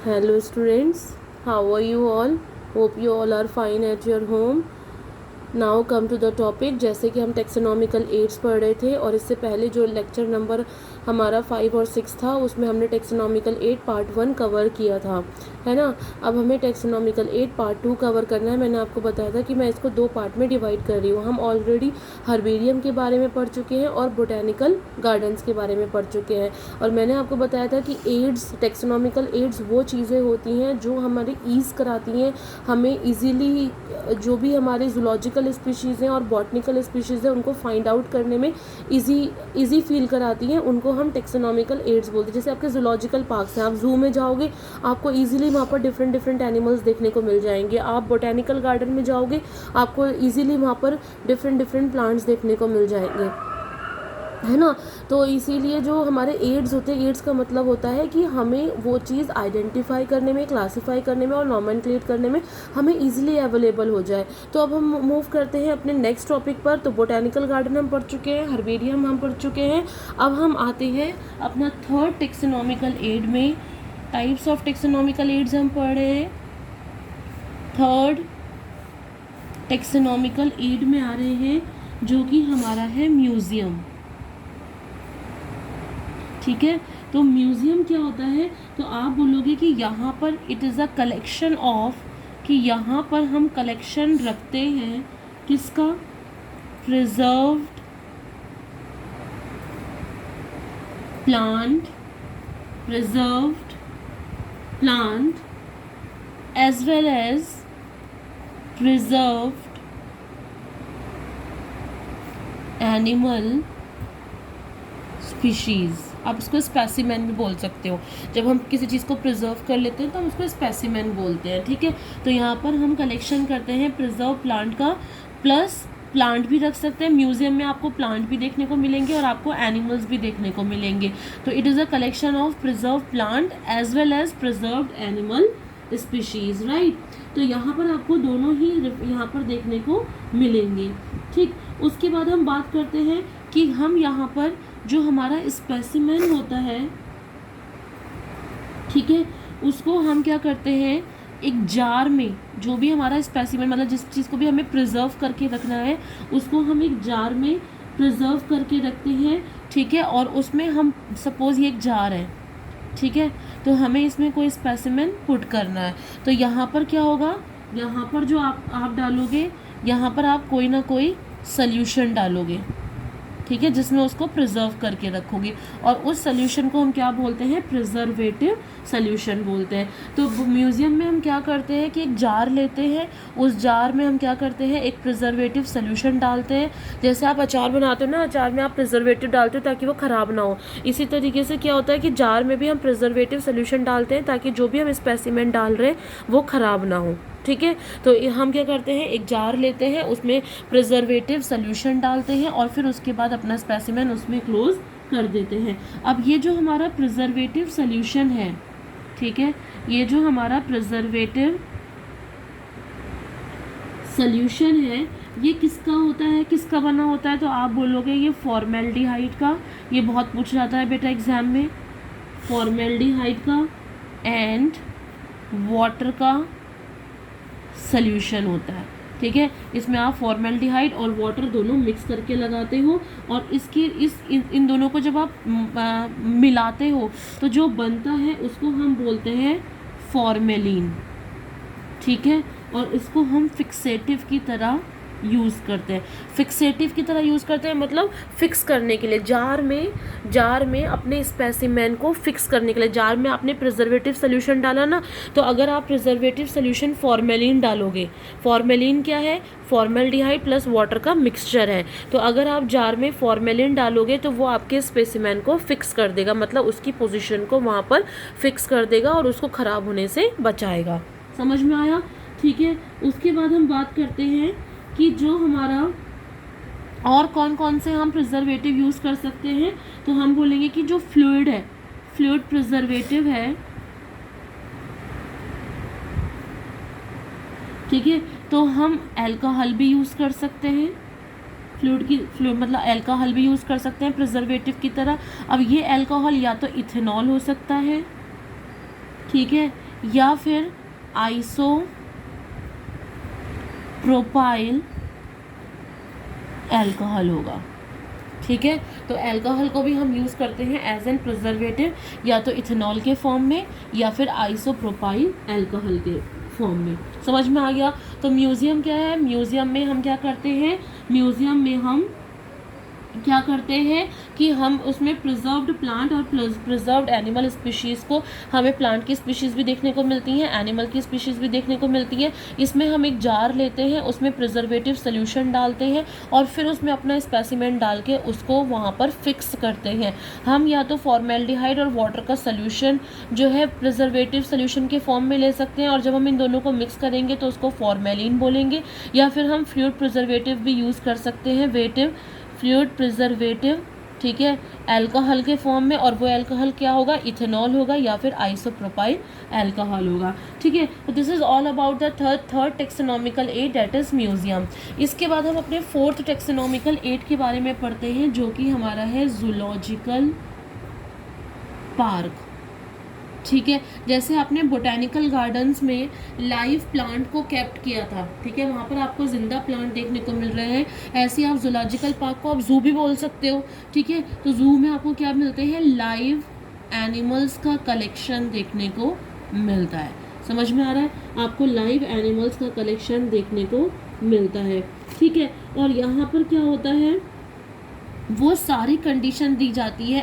Hello students, how are you all? Hope you all are fine at your home. Now come to the topic. जैसे कि हम taxonomical aids पढ़ रहे थे और इससे पहले जो लेक्चर नंबर हमारा 5 और 6 था उसमें हमने टेक्सोनॉमिकल एड पार्ट 1 कवर किया था, है ना। अब हमें टेक्सोनॉमिकल एड पार्ट 2 कवर करना है। मैंने आपको बताया था कि मैं इसको 2 पार्ट में डिवाइड कर रही हूँ। हम ऑलरेडी हर्बेरियम के बारे में पढ़ चुके हैं और बोटेनिकल गार्डन्स के बारे में पढ़ चुके हैं। और मैंने आपको बताया था कि एड्स, टेक्सोनॉमिकल एड्स वो चीज़ें होती हैं जो हमारी ईज़ कराती हैं, हमें ईजीली जो भी हमारे जूलॉजिकल स्पीशीज़ हैं और बॉटनिकल स्पीशीज़ हैं उनको फाइंड आउट करने में इजी फील कराती हैं। उनको हम टेक्सोनॉमिकल एड्स बोलते हैं। जैसे आपके जूलॉजिकल पार्क्स हैं, आप जू में जाओगे आपको इजीली वहाँ पर डिफरेंट एनिमल्स देखने को मिल जाएंगे। आप बोटेनिकल गार्डन में जाओगे आपको इजीली वहाँ पर डिफरेंट प्लांट्स देखने को मिल जाएंगे, है ना। तो इसीलिए जो हमारे एड्स होते हैं, एड्स का मतलब होता है कि हमें वो चीज़ आइडेंटिफाई करने में, क्लासीफाई करने में और नॉमेनक्लेट करने में हमें इजीली अवेलेबल हो जाए। तो अब हम मूव करते हैं अपने नेक्स्ट टॉपिक पर। तो बोटेनिकल गार्डन हम पढ़ चुके हैं, हर्बेरियम हम पढ़ चुके हैं। अब हम आते हैं अपना थर्ड टेक्सोनॉमिकल एड में। टाइप्स ऑफ टेक्सोनॉमिकल एड्स हम पढ़ रहे हैं। थर्ड टेक्सोनॉमिकल एड में आ रहे हैं जो कि हमारा है म्यूजियम। ठीक है, तो म्यूजियम क्या होता है? तो आप बोलोगे कि यहाँ पर it is a collection of, कि यहाँ पर हम कलेक्शन रखते हैं किसका? Preserved plant, preserved plant as well as preserved animal species. आप उसको स्पेसिमेन भी बोल सकते हो। जब हम किसी चीज़ को प्रिजर्व कर लेते हैं तो हम उसको स्पेसिमेन बोलते हैं। ठीक है, तो यहाँ पर हम कलेक्शन करते हैं प्रिजर्व प्लांट का, प्लस प्लांट भी रख सकते हैं। म्यूजियम में आपको प्लांट भी देखने को मिलेंगे और आपको एनिमल्स भी देखने को मिलेंगे। तो it is a collection of preserve plant as well as preserved animal species, right. तो यहाँ पर आपको दोनों ही यहाँ पर देखने को मिलेंगे। ठीक, उसके बाद हम बात करते हैं कि हम यहाँ पर जो हमारा स्पेसिमेन होता है, ठीक है, उसको हम क्या करते हैं, एक जार में जो भी हमारा स्पेसिमेन, मतलब जिस चीज़ को भी हमें प्रिजर्व करके रखना है उसको हम एक जार में प्रिजर्व करके रखते हैं। ठीक है, और उसमें हम सपोज ये एक जार है, ठीक है, तो हमें इसमें कोई स्पेसिमेन पुट करना है। तो यहाँ पर क्या होगा, यहाँ पर जो आप डालोगे, यहाँ पर आप कोई ना कोई सल्यूशन डालोगे, ठीक है, जिसमें उसको प्रिजर्व करके रखोगे। और उस सॉल्यूशन को हम क्या बोलते हैं? प्रिजर्वेटिव सॉल्यूशन बोलते हैं। तो म्यूजियम में हम क्या करते हैं कि एक जार लेते हैं, उस जार में हम क्या करते हैं, एक प्रिजर्वेटिव सॉल्यूशन डालते हैं। जैसे आप अचार बनाते हो ना, अचार में आप प्रिजर्वेटिव डालते हो ताकि वो ख़राब ना हो। इसी तरीके से क्या होता है कि जार में भी हम प्रिजर्वेटिव सॉल्यूशन डालते हैं ताकि जो भी हम स्पेसिमेन डाल रहे हैं वो ख़राब ना हो। ठीक है, तो हम क्या करते हैं, एक जार लेते हैं, उसमें प्रिजर्वेटिव सॉल्यूशन डालते हैं और फिर उसके बाद अपना स्पेसिमेन उसमें क्लोज कर देते हैं। अब ये जो हमारा प्रिजर्वेटिव सॉल्यूशन है, ठीक है, ये जो हमारा प्रिजर्वेटिव सॉल्यूशन है ये किसका होता है, किसका बना होता है? तो आप बोलोगे ये फॉर्मेल्डिहाइड का। ये बहुत पूछ जाता है बेटा एग्जाम में, फॉर्मेल्डिहाइड का एंड वाटर का सॉल्यूशन होता है। ठीक है, इसमें आप फॉर्मेल्डिहाइड और वाटर दोनों मिक्स करके लगाते हो और इन दोनों को जब आप मिलाते हो तो जो बनता है उसको हम बोलते हैं फॉर्मेलिन। ठीक है, और इसको हम फिक्सेटिव की तरह यूज़ करते हैं। फिक्सेटिव की तरह यूज़ करते हैं मतलब फिक्स करने के लिए, जार में अपने स्पेसिमेन को फिक्स करने के लिए। जार में आपने प्रिजर्वेटिव सॉल्यूशन डाला ना, तो अगर आप प्रिजर्वेटिव सॉल्यूशन फॉर्मेलिन डालोगे, फॉर्मेलिन क्या है? फॉर्मेल्डिहाइड प्लस वाटर का मिक्सचर है। तो अगर आप जार में फॉर्मेलिन डालोगे तो वो आपके स्पेसिमेन को फिक्स कर देगा, मतलब उसकी पोजीशन को वहाँ पर फिक्स कर देगा और उसको ख़राब होने से बचाएगा। समझ में आया? ठीक है, उसके बाद हम बात करते हैं कि जो हमारा और कौन कौन से हम प्रिजर्वेटिव यूज़ कर सकते हैं। तो हम बोलेंगे कि जो फ्लूइड है, फ्लूइड प्रिजर्वेटिव है, ठीक है, तो हम अल्कोहल भी यूज़ कर सकते हैं। फ्लूइड मतलब अल्कोहल भी यूज़ कर सकते हैं प्रिजर्वेटिव की तरह। अब ये अल्कोहल या तो इथेनॉल हो सकता है, ठीक है, या फिर आइसोप्रोपाइल अल्कोहल होगा। ठीक है, तो अल्कोहल को भी हम यूज़ करते हैं एज एन प्रिजर्वेटिव, या तो इथेनॉल के फॉर्म में या फिर आइसोप्रोपाइल अल्कोहल के फॉर्म में। समझ में आ गया। तो म्यूज़ियम क्या है, म्यूज़ियम में हम क्या करते हैं, म्यूज़ियम में हम क्या करते हैं कि हम उसमें प्रिजर्व्ड प्लांट और प्रिजर्व्ड एनिमल स्पीशीज़ को, हमें प्लांट की स्पीशीज़ भी देखने को मिलती हैं, एनिमल की स्पीशीज़ भी देखने को मिलती है। इसमें हम एक जार लेते हैं, उसमें प्रिजर्वेटिव सोल्यूशन डालते हैं और फिर उसमें अपना स्पेसिमेन डाल के उसको वहाँ पर फिक्स करते हैं। हम या तो फॉर्मेल्डिहाइड और वाटर का सोल्यूशन जो है प्रिजर्वेटिव सोल्यूशन के फॉर्म में ले सकते हैं, और जब हम इन दोनों को मिक्स करेंगे तो उसको फॉर्मेलिन बोलेंगे, या फिर हम फ्लूइड प्रिजर्वेटिव भी यूज़ कर सकते हैं, फ्लूइड प्रिजर्वेटिव, ठीक है, अल्कोहल के फॉर्म में, और वो अल्कोहल क्या होगा, इथेनॉल होगा या फिर आइसोप्रोपाइल अल्कोहल होगा। ठीक है, तो this is all about the third taxonomical add, that is museum. इसके बाद हम अपने फोर्थ टेक्सोनॉमिकल एड के बारे में पढ़ते हैं, जो कि हमारा है जूलॉजिकल पार्क। ठीक है, जैसे आपने बोटेनिकल गार्डन्स में लाइव प्लांट को कैप्ट किया था, ठीक है, वहाँ पर आपको जिंदा प्लांट देखने को मिल रहे हैं, ऐसे आप जूलॉजिकल पार्क को आप जू भी बोल सकते हो। ठीक है, तो जू में आपको क्या मिलते हैं, लाइव एनिमल्स का कलेक्शन देखने को मिलता है। समझ में आ रहा है, आपको लाइव एनिमल्स का कलेक्शन देखने को मिलता है। ठीक है, और यहाँ पर क्या होता है, वो सारी कंडीशन दी जाती है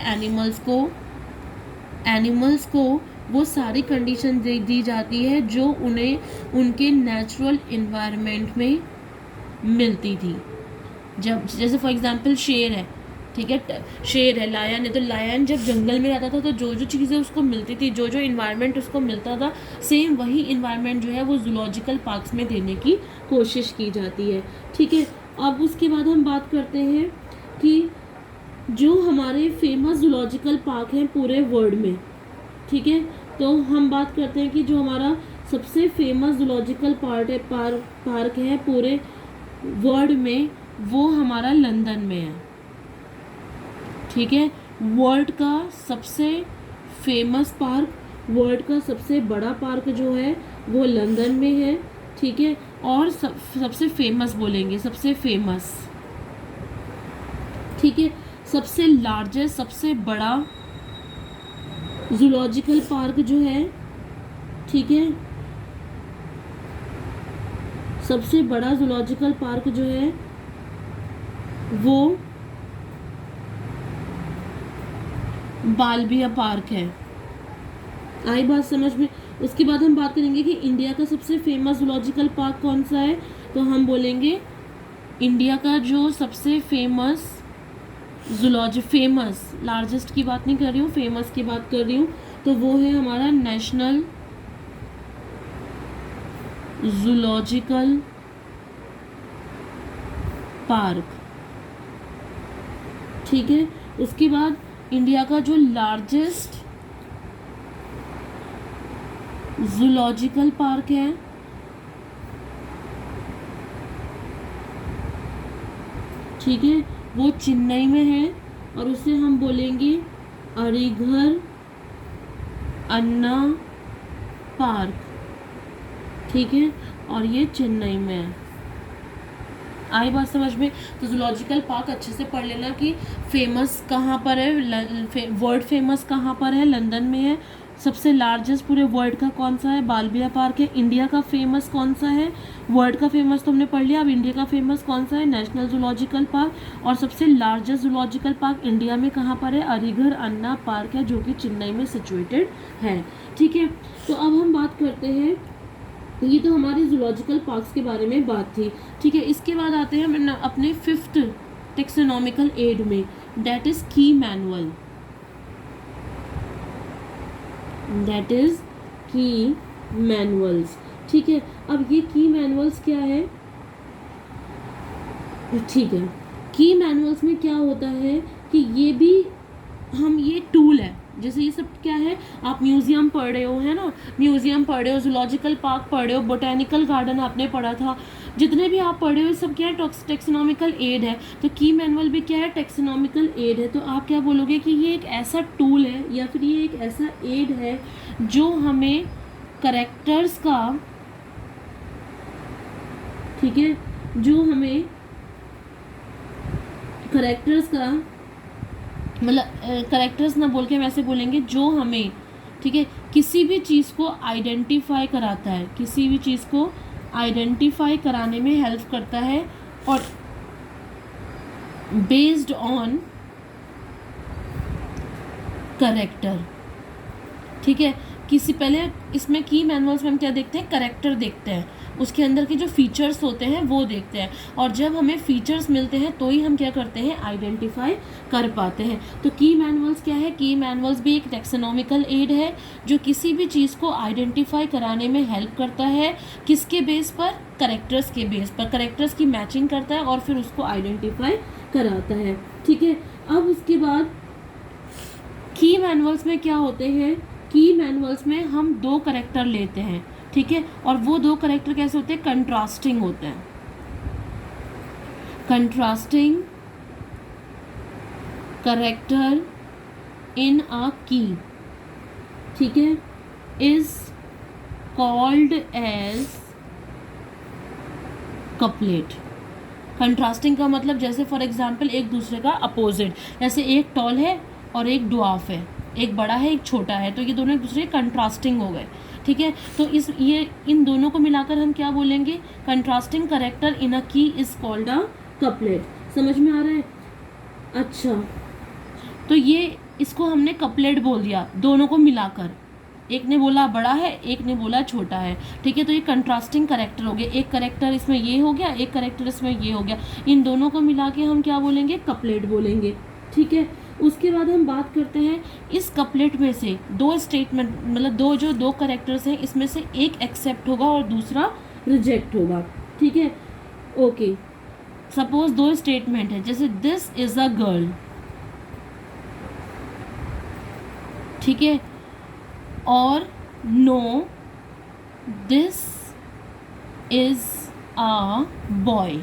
एनिमल्स को वो सारी कंडीशन दी जाती है जो उन्हें उनके नेचुरल इन्वायरमेंट में मिलती थी। जब जैसे फॉर एग्जांपल शेर है, ठीक है, शेर है, लायन है, तो लायन जब जंगल में रहता था तो जो जो चीज़ें उसको मिलती थी, जो जो इन्वायरमेंट उसको मिलता था, सेम वही इन्वायरमेंट जो है वो जूलॉजिकल पार्क्स में देने की कोशिश की जाती है। ठीक है, अब उसके बाद हम बात करते हैं कि जो हमारे फेमस जूलॉजिकल पार्क हैं पूरे वर्ल्ड में, ठीक है, तो हम बात करते हैं कि जो हमारा सबसे फेमस जूलॉजिकल पार्क है पूरे वर्ल्ड में, वो हमारा लंदन में है। ठीक है, वर्ल्ड का सबसे फेमस पार्क, वर्ल्ड का सबसे बड़ा पार्क जो है वो लंदन में है। ठीक है, और सबसे फेमस बोलेंगे, सबसे फेमस, ठीक है, सबसे लार्जेस्ट, सबसे बड़ा जूलॉजिकल पार्क जो है, ठीक है, सबसे बड़ा जूलॉजिकल पार्क जो है वो बाल्बिया पार्क है। आई बात समझ में। उसके बाद हम बात करेंगे कि इंडिया का सबसे फेमस जूलॉजिकल पार्क कौन सा है, तो हम बोलेंगे इंडिया का जो सबसे फेमस फेमस, लार्जेस्ट की बात नहीं कर रही हूँ, फेमस की बात कर रही हूँ, तो वो है हमारा नेशनल जूलॉजिकल पार्क। ठीक है, उसके बाद इंडिया का जो लार्जेस्ट जूलॉजिकल पार्क है, ठीक है, वो चेन्नई में है, और उसे हम बोलेंगे अलीगढ़ अन्ना पार्क। ठीक है, और ये चेन्नई में है। आई बात समझ में। तो जूलॉजिकल पार्क अच्छे से पढ़ लेना कि फेमस कहाँ पर है, वर्ल्ड फेमस कहाँ पर है, लंदन में है। सबसे लार्जेस्ट पूरे वर्ल्ड का कौन सा है, बाल्बिया पार्क है। इंडिया का फेमस कौन सा है, वर्ल्ड का फेमस तो हमने पढ़ लिया, अब इंडिया का फेमस कौन सा है, नेशनल जूलॉजिकल पार्क। और सबसे लार्जेस्ट जूलॉजिकल पार्क इंडिया में कहाँ पर है, अलीगढ़ अन्ना पार्क है, जो कि चेन्नई में सिचुएटेड है। ठीक है, तो अब हम बात करते हैं, ये तो हमारी जूलॉजिकल पार्क्स के बारे में बात थी। ठीक है, इसके बाद आते हैं हम अपने फिफ्थ टेक्सोनॉमिकल एड में, दैट इज की मैनुअल, दैट इज की मैनुअल्स। ठीक है, अब ये की मैनुअल्स क्या है, ठीक है, की मैनुअल्स में क्या होता है कि ये भी ये टूल है, जैसे ये सब क्या है, आप म्यूजियम पढ़ रहे हो, है ना, म्यूजियम पढ़ रहे हो, जूलॉजिकल पार्क पढ़ रहे हो, बोटेनिकल गार्डन आपने पढ़ा था, जितने भी आप पढ़ रहे हो सब क्या है, टेक्सोनॉमिकल एड है। तो की मैनुअल भी क्या है, टेक्सोनॉमिकल एड है। तो आप क्या बोलोगे कि ये एक ऐसा टूल है या फिर ये एक ऐसा एड है जो हमें करेक्टर्स का, ठीक है, जो हमें करेक्टर्स का मतलब करेक्टर्स ना बोल के हम ऐसे बोलेंगे जो हमें, ठीक है, किसी भी चीज़ को आइडेंटिफाई कराता है, किसी भी चीज़ को आइडेंटिफाई कराने में हेल्प करता है, और बेस्ड ऑन करेक्टर, ठीक है। किसी पहले इसमें की मैनुअल्स में हम क्या देखते हैं, करेक्टर देखते हैं, उसके अंदर के जो फीचर्स होते हैं वो देखते हैं, और जब हमें फीचर्स मिलते हैं तो ही हम क्या करते हैं, आइडेंटिफाई कर पाते हैं। तो की मैनुअल्स क्या है, की मैनुअल्स भी एक टेक्सोनॉमिकल एड है जो किसी भी चीज़ को आइडेंटिफाई कराने में हेल्प करता है, किसके बेस पर, करेक्टर्स के बेस पर, करेक्टर्स की मैचिंग करता है और फिर उसको आइडेंटिफाई कराता है, ठीक है। अब उसके बाद की मैनुअल्स में क्या होते हैं, की मैनुअल्स में हम दो करेक्टर लेते हैं, ठीक है, और वो दो करेक्टर कैसे होते हैं, कंट्रास्टिंग होते हैं, कंट्रास्टिंग करेक्टर इन अ की, ठीक है, is called as couplet. Contrasting का मतलब जैसे फॉर एग्जांपल एक दूसरे का अपोजिट, जैसे एक टॉल है और एक ड्वार्फ है, एक बड़ा है एक छोटा है, तो ये दोनों एक दूसरे कंट्रास्टिंग हो गए, ठीक है। तो इन दोनों को मिलाकर हम क्या बोलेंगे, कंट्रास्टिंग करेक्टर इन अ की इज कॉल्ड अ कपलेट। समझ में आ रहा है? अच्छा, तो ये इसको हमने कपलेट बोल दिया दोनों को मिलाकर, एक ने बोला बड़ा है, एक ने बोला छोटा है, ठीक है। तो ये कंट्रास्टिंग करेक्टर हो गया, एक करेक्टर इसमें ये हो गया, एक करेक्टर इसमें ये हो गया, इन दोनों को मिला के हम क्या बोलेंगे, कपलेट बोलेंगे, ठीक है। उसके बाद हम बात करते हैं इस कपलेट में से दो स्टेटमेंट, मतलब दो करेक्टर्स हैं, इसमें से एक एक्सेप्ट होगा और दूसरा रिजेक्ट होगा, ठीक है। ओके, सपोज दो स्टेटमेंट है, जैसे दिस इज अ गर्ल, ठीक है, और no this is a boy,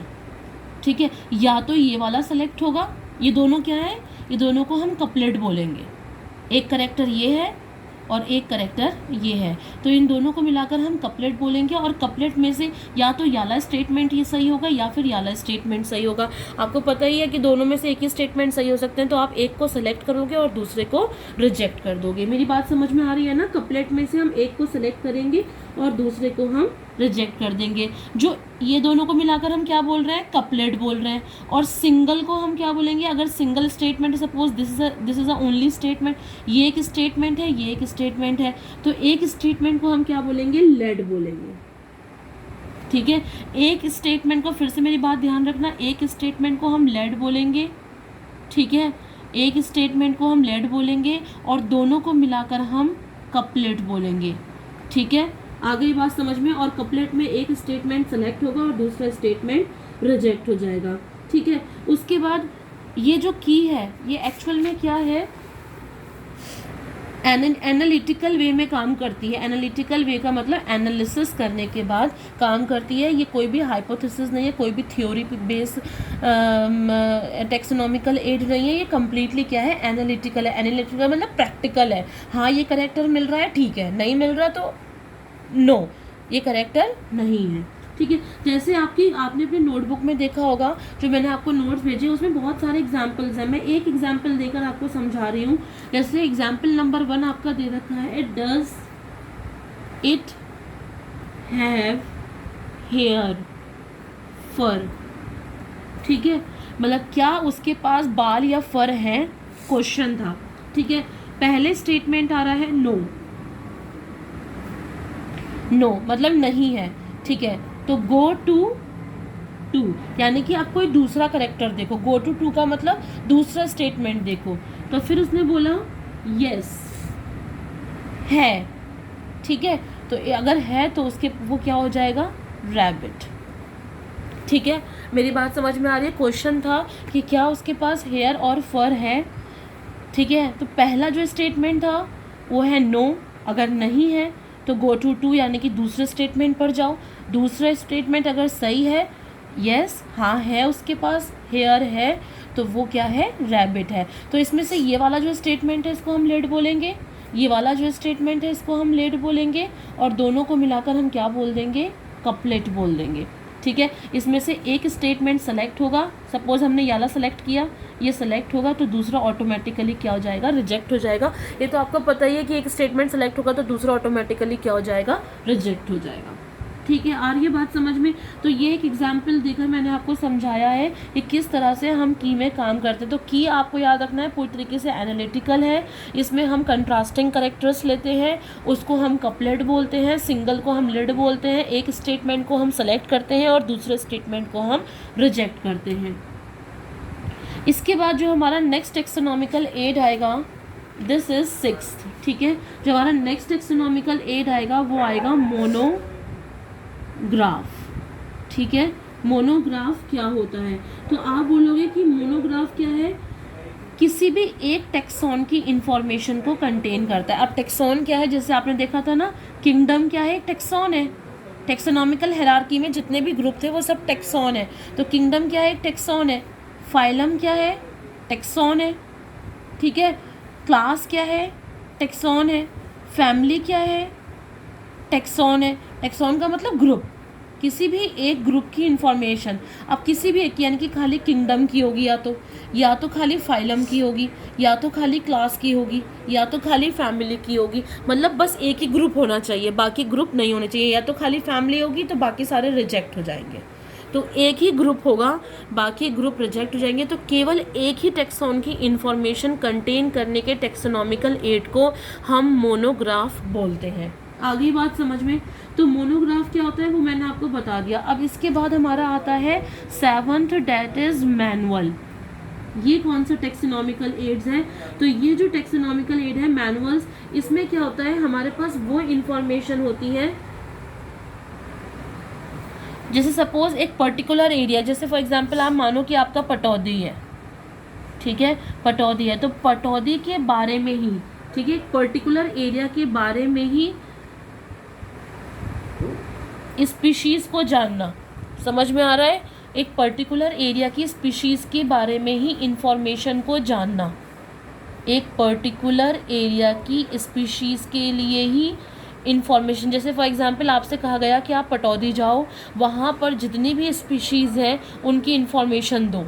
ठीक है। या तो ये वाला सेलेक्ट होगा, ये दोनों क्या है, ये दोनों को हम कपलेट बोलेंगे, एक करेक्टर ये है और एक करेक्टर ये है, तो इन दोनों को मिलाकर हम कपलेट बोलेंगे, और कपलेट में से या तो याला स्टेटमेंट ये सही होगा या फिर याला स्टेटमेंट सही होगा। आपको पता ही है कि दोनों में से एक ही स्टेटमेंट सही हो सकते हैं, तो आप एक को सेलेक्ट करोगे और दूसरे को रिजेक्ट कर दोगे। मेरी बात समझ में आ रही है ना? कपलेट में से हम एक को सेलेक्ट करेंगे और दूसरे को हम रिजेक्ट कर देंगे। जो ये दोनों को मिलाकर हम क्या बोल रहे हैं, कपलेट बोल रहे हैं, और सिंगल को हम क्या बोलेंगे, अगर single statement, suppose this is a only statement, ये एक स्टेटमेंट है, ये एक स्टेटमेंट है, तो एक स्टेटमेंट को हम क्या बोलेंगे, लेड बोलेंगे, ठीक है। एक स्टेटमेंट को, फिर से मेरी बात ध्यान रखना, एक स्टेटमेंट को हम लेड बोलेंगे, ठीक है, एक स्टेटमेंट को हम लेड बोलेंगे और दोनों को मिलाकर हम कपलेट बोलेंगे, ठीक है। आ गई बात समझ में? और कपलेट में एक स्टेटमेंट सेलेक्ट होगा और दूसरा स्टेटमेंट रिजेक्ट हो जाएगा, ठीक है। उसके बाद ये जो की है ये एक्चुअल में क्या है, एनालिटिकल वे में काम करती है। एनालिटिकल वे का मतलब एनालिसिस करने के बाद काम करती है। ये कोई भी हाइपोथेसिस नहीं है, कोई भी थ्योरी बेस टेक्सोनॉमिकल एड नहीं है, ये कम्प्लीटली क्या है, एनालिटिकल है। एनालिटिकल मतलब प्रैक्टिकल है, हाँ ये करेक्टर मिल रहा है ठीक है, नहीं मिल रहा तो नो, ये करेक्टर नहीं है, ठीक है। जैसे आपने अपने नोटबुक में देखा होगा, जो मैंने आपको नोट्स भेजे उसमें बहुत सारे एग्जाम्पल्स हैं, मैं एक एग्जाम्पल देकर आपको समझा रही हूँ। जैसे एग्जाम्पल नंबर 1 आपका दे रखा है, डज इट हैव हेयर फर, ठीक है, मतलब क्या उसके पास बाल या फर है, क्वेश्चन था, ठीक है। पहले स्टेटमेंट आ रहा है नो, नो मतलब नहीं है, ठीक है। तो गो टू यानी कि आप कोई दूसरा करेक्टर देखो, गो टू का मतलब दूसरा स्टेटमेंट देखो। तो फिर उसने बोला यस है, ठीक है। तो अगर है तो उसके वो क्या हो जाएगा, रैबिट, ठीक है। मेरी बात समझ में आ रही है? क्वेश्चन था कि क्या उसके पास हेयर और फर है, ठीक है। तो पहला जो स्टेटमेंट था वो है नो, अगर नहीं है तो गो टू यानी कि दूसरे स्टेटमेंट पर जाओ। दूसरा स्टेटमेंट अगर सही है, यस हाँ है उसके पास हेयर है, तो वो क्या है, रैबिट है। तो इसमें से ये वाला जो स्टेटमेंट है इसको हम लेड बोलेंगे, ये वाला जो स्टेटमेंट है इसको हम लेट बोलेंगे, और दोनों को मिलाकर हम क्या बोल देंगे, कपलेट बोल देंगे। ठीक है, इसमें से एक स्टेटमेंट सेलेक्ट होगा, सपोज हमने ये वाला सेलेक्ट किया, ये सेलेक्ट होगा तो दूसरा ऑटोमेटिकली क्या हो जाएगा, रिजेक्ट हो जाएगा। ये तो आपको पता ही है कि एक स्टेटमेंट सेलेक्ट होगा तो दूसरा ऑटोमेटिकली क्या हो जाएगा, रिजेक्ट हो जाएगा। ठीक है, आ रही है बात समझ में। तो ये एक एग्जाम्पल देकर मैंने आपको समझाया है कि किस तरह से हम की में काम करते हैं। तो की आपको याद रखना है पूरी तरीके से एनालिटिकल है, इसमें हम कंट्रास्टिंग करेक्टर्स लेते हैं, उसको हम कपलेट बोलते हैं, सिंगल को हम लिड बोलते हैं, एक स्टेटमेंट को हम सेलेक्ट करते हैं और दूसरे स्टेटमेंट को हम रिजेक्ट करते हैं। इसके बाद जो हमारा नेक्स्ट टेक्सोनॉमिकल एड आएगा, दिस इज 6th। ठीक है, जो हमारा नेक्स्ट टेक्सोनॉमिकल एड आएगा वो आएगा मोनोग्राफ। ठीक है, मोनोग्राफ क्या होता है, तो आप बोलोगे कि मोनोग्राफ क्या है, किसी भी एक टेक्सॉन की इंफॉर्मेशन को कंटेन करता है। अब टेक्सॉन क्या है, जैसे आपने देखा था ना, किंगडम क्या है, एक टेक्सॉन है। टेक्सोनॉमिकल हायरार्की में जितने भी ग्रुप थे वो सब टेक्सॉन है, तो किंगडम क्या है, एक टेक्सॉन है। फाइलम क्या है, टेक्सॉन है। ठीक है, क्लास क्या है, टेक्सॉन है। फैमिली क्या है, टेक्सॉन है। टेक्सॉन का मतलब ग्रुप, किसी भी एक ग्रुप की इंफॉर्मेशन। अब किसी भी एक, यानी कि खाली किंगडम की होगी, या तो खाली फाइलम की होगी, या तो खाली क्लास की होगी, या तो खाली फैमिली की होगी। मतलब बस एक ही ग्रुप होना चाहिए, बाकी ग्रुप नहीं होने चाहिए। या तो खाली फैमिली होगी तो बाकी सारे रिजेक्ट हो जाएंगे। तो एक ही ग्रुप होगा, बाकी ग्रुप रिजेक्ट हो जाएंगे। तो केवल एक ही टेक्सॉन की इंफॉर्मेशन कंटेन करने के टेक्सोनॉमिकल एड को हम मोनोग्राफ बोलते हैं। आ गई बात समझ में। तो मोनोग्राफ क्या होता है वो मैंने आपको बता दिया। अब इसके बाद हमारा आता है 7th, डेट इज मैनुअल। ये कौन सा टेक्सोनॉमिकल एड्स है, तो ये जो टेक्सोनॉमिकल एड है मैनुअल्स, इसमें क्या होता है, हमारे पास वो इंफॉर्मेशन होती है, जैसे सपोज एक पर्टिकुलर एरिया, जैसे फॉर एग्जांपल आप मानो कि आपका पटौदी है। ठीक है, पटौदी है तो पटौदी के बारे में ही, ठीक है, एक पर्टिकुलर एरिया के बारे में ही स्पीशीज को जानना। समझ में आ रहा है, एक पर्टिकुलर एरिया की स्पीशीज के बारे में ही इंफॉर्मेशन को जानना। एक पर्टिकुलर एरिया की स्पीशीज के लिए ही इंफॉर्मेशन, जैसे फॉर एग्जांपल आपसे कहा गया कि आप पटौदी जाओ, वहाँ पर जितनी भी स्पीशीज़ हैं उनकी इंफॉर्मेशन दो।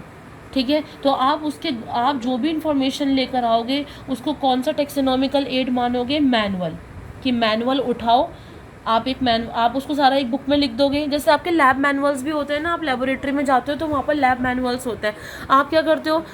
ठीक है, तो आप जो भी इंफॉर्मेशन लेकर आओगे उसको कौन सा टेक्सोनॉमिकल एड मानोगे, मैनुअल। कि मैनुअल उठाओ, आप उसको सारा एक बुक में लिख दोगे। जैसे आपके लैब मैनुअल्स भी होते हैं ना, आप लेबोरेटरी में जाते हो तो वहाँ पर लैब मैनुअल्स होता है। आप क्या करते हो,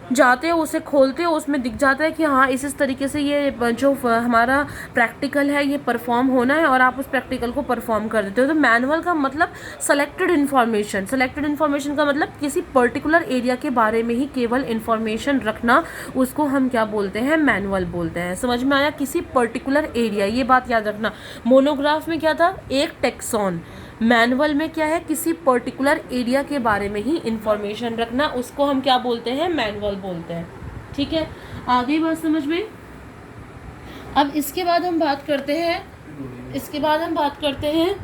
जाते हो, उसे खोलते हो, उसमें दिख जाता है कि हाँ इस तरीके से ये जो हमारा प्रैक्टिकल है ये परफॉर्म होना है, और आप उस प्रैक्टिकल को परफॉर्म कर देते हो। तो मैनुअल का मतलब सेलेक्टेड इन्फॉर्मेशन का मतलब किसी पर्टिकुलर एरिया के बारे में ही केवल इन्फॉर्मेशन रखना, उसको हम क्या बोलते हैं, मैनुअल बोलते हैं। समझ में आया, किसी पर्टिकुलर एरिया, ये बात याद रखना। मोनोग्राफ में क्या था, एक टेक्सॉन। मैनुअल में क्या है, किसी पर्टिकुलर एरिया के बारे में ही इंफॉर्मेशन रखना, उसको हम क्या बोलते हैं, मैनुअल बोलते हैं। ठीक है, आगे बात समझ में। अब इसके बाद हम बात करते हैं